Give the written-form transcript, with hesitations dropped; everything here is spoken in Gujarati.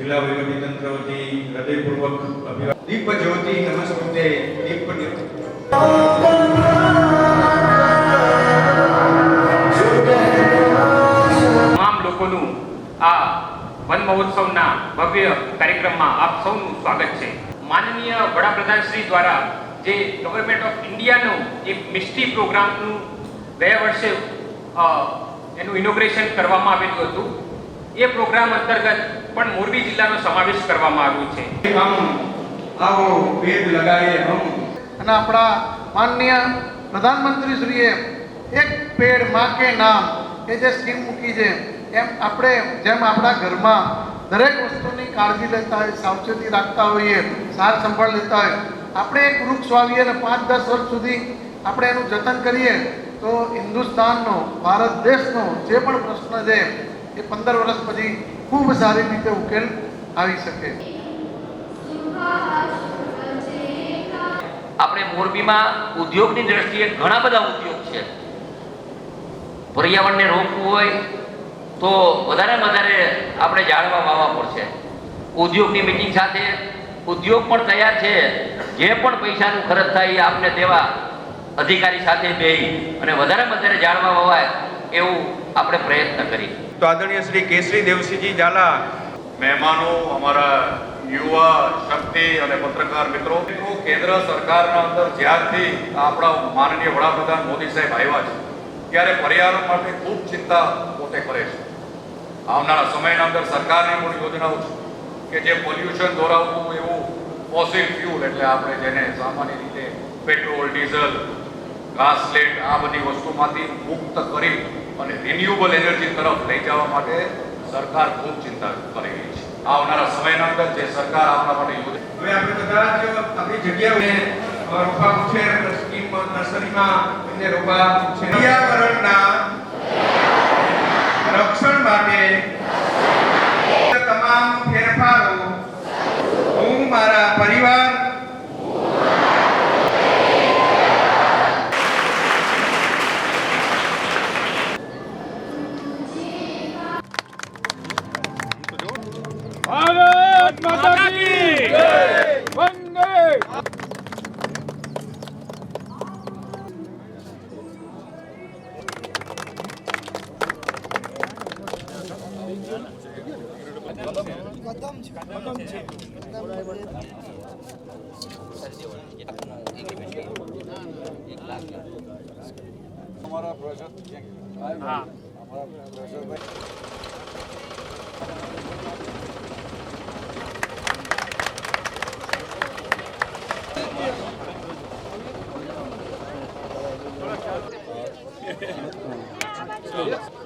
જિલ્લા વહીવટીતંત્ર વતી હૃદયપૂર્વક અભિવાદન. દીપ જ્યોતિ નમસ્તે. દીપ જ્યોતિ તમામ લોકોનું આ વન મહોત્સવના ભવ્ય કાર્યક્રમમાં આપ સૌનું સ્વાગત છે. માનનીય વડાપ્રધાન શ્રી દ્વારા જે ગવર્મેન્ટ ઓફ ઇન્ડિયાનું એક મિસ્ટ્રી પ્રોગ્રામનું ગયા વર્ષે એનું ઇનોગ્રેશન કરવામાં આવેલું હતું. એ પ્રોગ્રામ અંતર્ગત પણ મોરબી જિલ્લાનો સમાવેશ કરવામાં આવ્યો છે. આવો પેડ લગાવીએ હમ. અને આપણા માનનીય પ્રધાનમંત્રી શ્રીએ એક પેડ માં કે નામ એ જે સ્કીમ મૂકી છે, એમ આપણે જેમ આપણા ઘરમાં દરેક વસ્તુની કાળજી લેતા હોય, સાવચેતી રાખતા હોઈએ, સાર સંભાળ લેતા હોય, આપણે એક વૃક્ષ વાવીએ અને 5-10 વર્ષ સુધી આપણે એનું જતન કરીએ તો હિન્દુસ્તાનનો, ભારત દેશનો જે પણ પ્રશ્ન છે એ 15 વર્ષ પછી ખૂબ સારી રીતે ઉકેલ આવી શકે. આપણે મોરબીમાં ઉદ્યોગની દ્રષ્ટિએ ઘણા બધા ઉદ્યોગ છે. પર્યાવરણને રોકવું હોય તો વધારે આપણે ઝાડવા વાવવા પડશે. ઉદ્યોગની મીટિંગ સાથે ઉદ્યોગ પણ તૈયાર છે. જે પણ પૈસાનું ખર્ચ થાય એ આપને દેવા અધિકારી સાથે બેસી અને વધારે ઝાડવા વવાય એવું આપણે પ્રયત્ન કરીએ. તો આદરણીય શ્રી કેસરી દેવસિંહજી ઝાલા, મહેમાનો, અમારા યુવા શક્તિ અને પત્રકાર મિત્રો, કેન્દ્ર સરકારના અંદર જ્યારથી આપણા માનનીય વડાપ્રધાન મોદી સાહેબ આવ્યા છે ત્યારે પર્યાવરણ માટે ખૂબ ચિંતા પોતે કરે છે. આવનારા સમયના અંદર સરકારની પણ યોજનાઓ છે કે જે પોલ્યુશન દોરાવતું એવું ફોસિલ ફ્યુલ, એટલે આપણે જેને સામાન્ય રીતે પેટ્રોલ, ડીઝલ, ઘાસ લેટ આ બધી વસ્તુમાંથી મુક્ત કરી અને રિન્યુએબલ એનર્જી તરફ લઈ જવા માટે સરકાર ખૂબ ચિંતા કરી રહી છે. આવનારા સમયના અંદર જે સરકાર આપણા માટે યોજના, હવે આપણે બધા જ આપણી જગ્યાએ રોપા ઉછેર સ્કીમ નર્સરીમાં એને રોપા ઉછેર પર્યાવરણના રક્ષણ માટે તમામ ફેરફારો હું મારા પરિવાર ભારત માતા કી જય. વંદે અમારા પ્રોજેક્ટ હા પ્રોજેક્ટ